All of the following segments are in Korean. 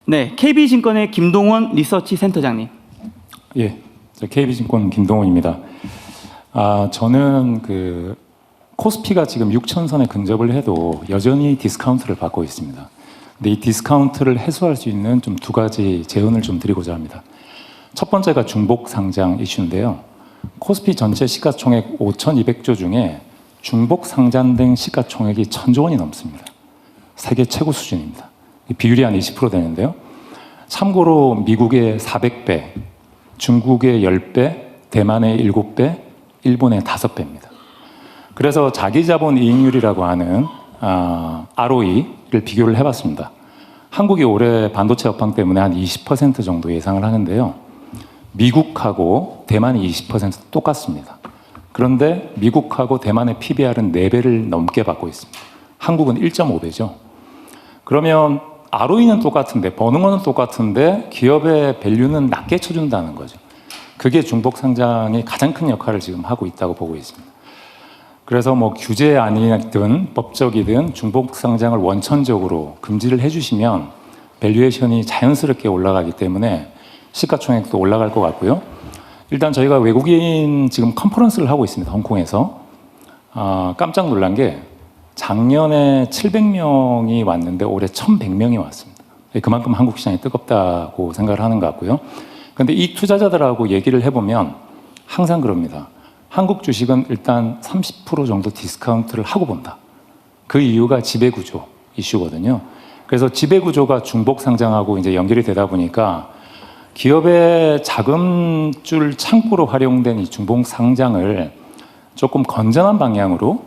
네, KB증권의 김동원 리서치 센터장님. 예, 저 KB증권 김동원입니다. 저는 코스피가 지금 6,000선에 근접을 해도 여전히 디스카운트를 받고 있습니다. 근데 이 디스카운트를 해소할 수 있는 좀 두 가지 제언을 좀 드리고자 합니다. 첫 번째가 중복 상장 이슈인데요. 코스피 전체 시가총액 5,200조 중에 중복 상장된 시가총액이 1,000조 원이 넘습니다. 세계 최고 수준입니다. 비율이 한 20% 되는데요. 참고로 미국의 400배, 중국의 10배, 대만의 7배, 일본의 5배입니다. 그래서 자기자본 이익률이라고 하는 ROE를 비교를 해봤습니다. 한국이 올해 반도체 업황 때문에 한 20% 정도 예상을 하는데요. 미국하고 대만이 20% 똑같습니다. 그런데 미국하고 대만의 PBR은 4배를 넘게 받고 있습니다. 한국은 1.5배죠. 그러면 ROE는 똑같은데, 버닝어는 똑같은데 기업의 밸류는 낮게 쳐준다는 거죠. 그게 중복 상장이 가장 큰 역할을 지금 하고 있다고 보고 있습니다. 그래서 뭐 규제안이든 법적이든 중복 상장을 원천적으로 금지를 해주시면 밸류에이션이 자연스럽게 올라가기 때문에 시가총액도 올라갈 것 같고요. 일단 저희가 외국인 지금 컨퍼런스를 하고 있습니다. 홍콩에서. 깜짝 놀란 게 작년에 700명이 왔는데 올해 1,100명이 왔습니다. 그만큼 한국 시장이 뜨겁다고 생각을 하는 것 같고요. 그런데 이 투자자들하고 얘기를 해보면 항상 그럽니다. 한국 주식은 일단 30% 정도 디스카운트를 하고 본다. 그 이유가 지배구조 이슈거든요. 그래서 지배구조가 중복 상장하고 이제 연결이 되다 보니까 기업의 자금줄 창구로 활용된 이 중복 상장을 조금 건전한 방향으로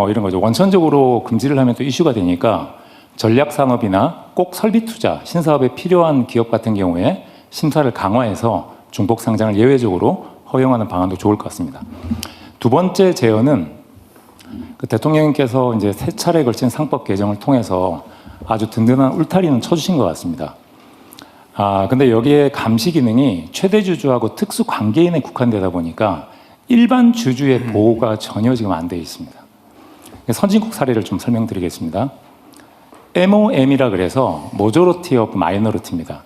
이런 거죠. 원천적으로 금지를 하면 또 이슈가 되니까 전략산업이나 꼭 설비 투자, 신사업에 필요한 기업 같은 경우에 심사를 강화해서 중복 상장을 예외적으로 허용하는 방안도 좋을 것 같습니다. 두 번째 제언은 대통령님께서 이제 3차례에 걸친 상법 개정을 통해서 아주 든든한 울타리는 쳐주신 것 같습니다. 근데 여기에 감시 기능이 최대 주주하고 특수 관계인에 국한되다 보니까 일반 주주의 보호가 전혀 지금 안 되어 있습니다. 선진국 사례를 좀 설명드리겠습니다. MOM이라 그래서 Majority of Minority입니다.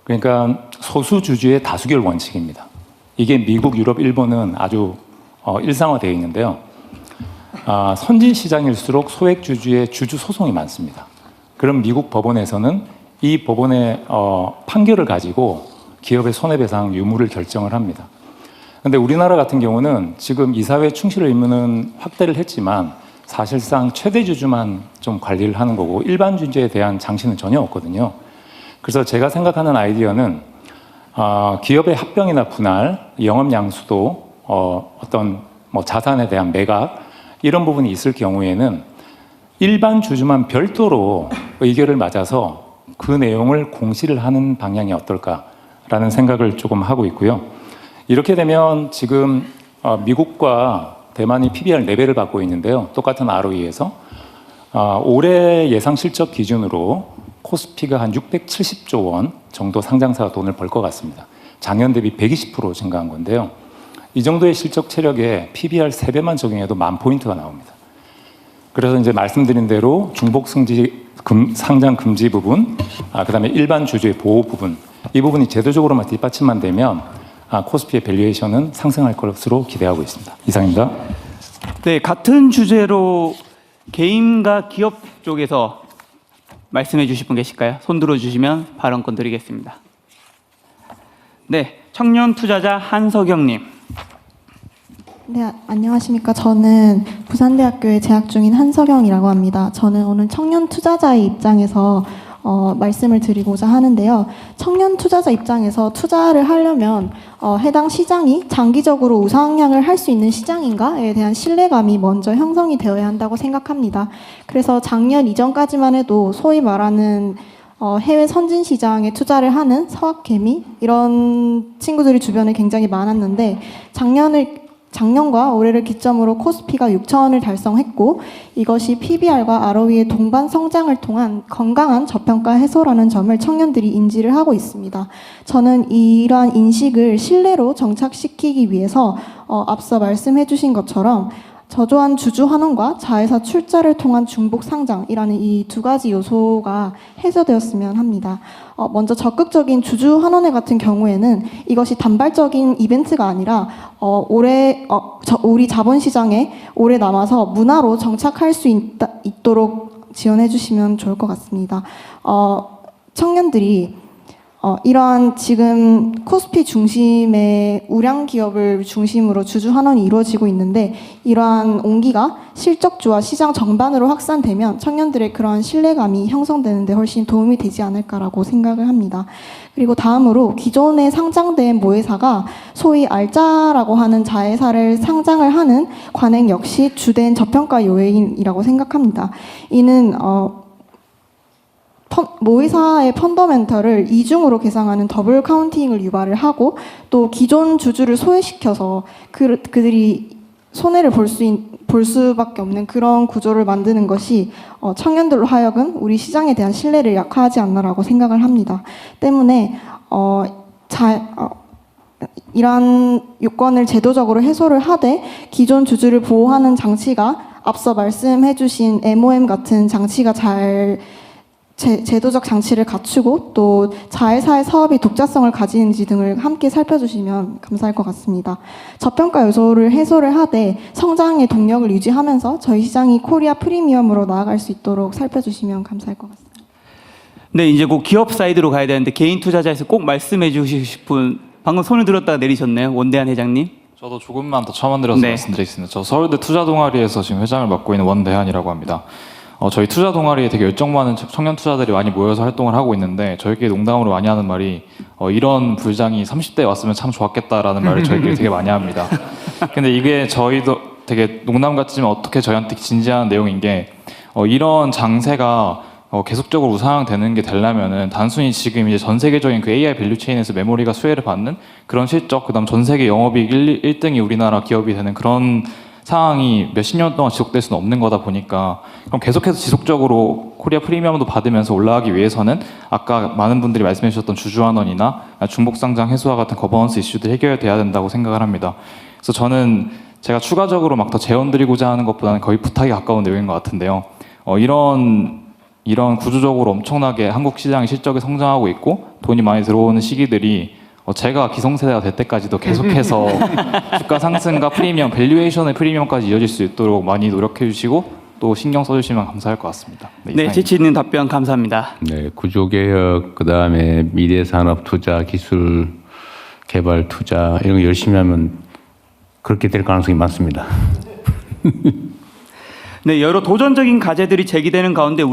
그러니까 소수 주주의 다수결 원칙입니다. 이게 미국, 유럽, 일본은 아주 일상화되어 있는데요. 선진 시장일수록 소액 주주의 주주 소송이 많습니다. 그럼 미국 법원에서는 이 법원의 판결을 가지고 기업의 손해배상 유무를 결정을 합니다. 그런데 우리나라 같은 경우는 지금 이사회 충실 의무는 확대를 했지만 사실상 최대 주주만 좀 관리를 하는 거고 일반 주주에 대한 장치는 전혀 없거든요. 그래서 제가 생각하는 아이디어는 기업의 합병이나 분할, 영업 양수도 어떤 뭐 자산에 대한 매각 이런 부분이 있을 경우에는 일반 주주만 별도로 의결을 맞아서 그 내용을 공시를 하는 방향이 어떨까라는 생각을 조금 하고 있고요. 이렇게 되면 지금 미국과 대만이 PBR 4배를 받고 있는데요. 똑같은 ROE에서 올해 예상 실적 기준으로 코스피가 한 670조 원 정도 상장사가 돈을 벌 것 같습니다. 작년 대비 120% 증가한 건데요. 이 정도의 실적 체력에 PBR 3배만 적용해도 10,000포인트가 나옵니다. 그래서 이제 말씀드린 대로 중복 상장 금지 부분, 그다음에 일반 주주의 보호 부분, 이 부분이 제도적으로만 뒷받침만 되면 코스피의 밸류에이션은 상승할 것으로 기대하고 있습니다. 이상입니다. 네, 같은 주제로 개인과 기업 쪽에서 말씀해 주실 분 계실까요? 손 들어주시면 발언권 드리겠습니다. 네, 청년 투자자 한석영님. 네, 안녕하십니까. 저는 부산대학교에 재학 중인 한석영이라고 합니다. 저는 오늘 청년 투자자의 입장에서 말씀을 드리고자 하는데요. 청년 투자자 입장에서 투자를 하려면 해당 시장이 장기적으로 우상향을 할 수 있는 시장인가에 대한 신뢰감이 먼저 형성이 되어야 한다고 생각합니다. 그래서 작년 이전까지만 해도 소위 말하는 해외 선진 시장에 투자를 하는 서학개미 이런 친구들이 주변에 굉장히 많았는데 작년과 올해를 기점으로 코스피가 6,000원을 달성했고 이것이 PBR과 ROE의 동반 성장을 통한 건강한 저평가 해소라는 점을 청년들이 인지를 하고 있습니다. 저는 이러한 인식을 신뢰로 정착시키기 위해서 앞서 말씀해 주신 것처럼 저조한 주주 환원과 자회사 출자를 통한 중복 상장이라는 이 두 가지 요소가 해소되었으면 합니다. 먼저 적극적인 주주 환원회 같은 경우에는 이것이 단발적인 이벤트가 아니라 우리 자본시장에 오래 남아서 문화로 정착할 수 있도록 지원해 주시면 좋을 것 같습니다. 청년들이 이러한 지금 코스피 중심의 우량 기업을 중심으로 주주 환원이 이루어지고 있는데 이러한 온기가 실적주와 시장 전반으로 확산되면 청년들의 그러한 신뢰감이 형성되는 데 훨씬 도움이 되지 않을까라고 생각을 합니다. 그리고 다음으로 기존에 상장된 모회사가 소위 알짜라고 하는 자회사를 상장을 하는 관행 역시 주된 저평가 요인이라고 생각합니다. 이는 모회사의 펀더멘털을 이중으로 계상하는 더블 카운팅을 유발을 하고 또 기존 주주를 소외시켜서 그들이 손해를 볼 수밖에 없는 그런 구조를 만드는 것이 청년들로 하여금 우리 시장에 대한 신뢰를 약화하지 않나라고 생각을 합니다. 때문에 이러한 요건을 제도적으로 해소를 하되 기존 주주를 보호하는 장치가 앞서 말씀해주신 MOM 같은 장치가 잘 제도적 장치를 갖추고 또 자회사의 사업이 독자성을 가지는지 등을 함께 살펴주시면 감사할 것 같습니다. 저평가 요소를 해소를 하되 성장의 동력을 유지하면서 저희 시장이 코리아 프리미엄으로 나아갈 수 있도록 살펴주시면 감사할 것 같습니다. 네, 이제 곧 기업 사이드로 가야 되는데 개인 투자자에서 꼭 말씀해 주시고 싶은 방금 손을 들었다가 내리셨네요. 원대한 회장님. 저도 조금만 더 첨언드려서 네. 말씀드리겠습니다. 저 서울대 투자 동아리에서 지금 회장을 맡고 있는 원대한이라고 합니다. 저희 투자 동아리에 되게 열정 많은 청년 투자들이 많이 모여서 활동을 하고 있는데 저희끼리 농담으로 많이 하는 말이 이런 부장이 30대에 왔으면 참 좋았겠다라는 말을 저희끼리 되게 많이 합니다. 근데 이게 저희도 되게 농담 같지만 어떻게 저희한테 진지한 내용인 게 이런 장세가 계속적으로 우상향되는 게 되려면은 단순히 지금 이제 전 세계적인 그 AI 밸류 체인에서 메모리가 수혜를 받는 그런 실적, 그다음 전 세계 영업이익 1등이 우리나라 기업이 되는 그런 상황이 몇십 년 동안 지속될 수는 없는 거다 보니까 그럼 계속해서 지속적으로 코리아 프리미엄도 받으면서 올라가기 위해서는 아까 많은 분들이 말씀해 주셨던 주주환원이나 중복상장 해소와 같은 거버넌스 이슈들이 해결돼야 된다고 생각을 합니다. 그래서 저는 제가 추가적으로 막 더 재원드리고자 하는 것보다는 거의 부탁이 가까운 내용인 것 같은데요. 이런 구조적으로 엄청나게 한국 시장이 실적이 성장하고 있고 돈이 많이 들어오는 시기들이 제가 기성세대가 될 때까지도 계속해서 주가 상승과 프리미엄, 밸류에이션의 프리미엄까지 이어질 수 있도록 많이 노력해 주시고 또 신경 써주시면 감사할 것 같습니다. 네, 재치 있는 답변 감사합니다. 네, 구조개혁, 그다음에 미래산업 투자, 기술 개발 투자 이런 거 열심히 하면 그렇게 될 가능성이 많습니다. 네, 여러 도전적인 과제들이 제기되는 가운데 우리